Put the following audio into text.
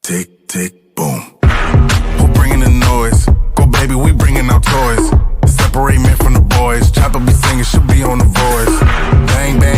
tick, tick, boom. Who bringing the noise? Go baby, we bringing our toys. Separate men from the boys. Chopper be singing, she'll be on the voice. Bang, bang.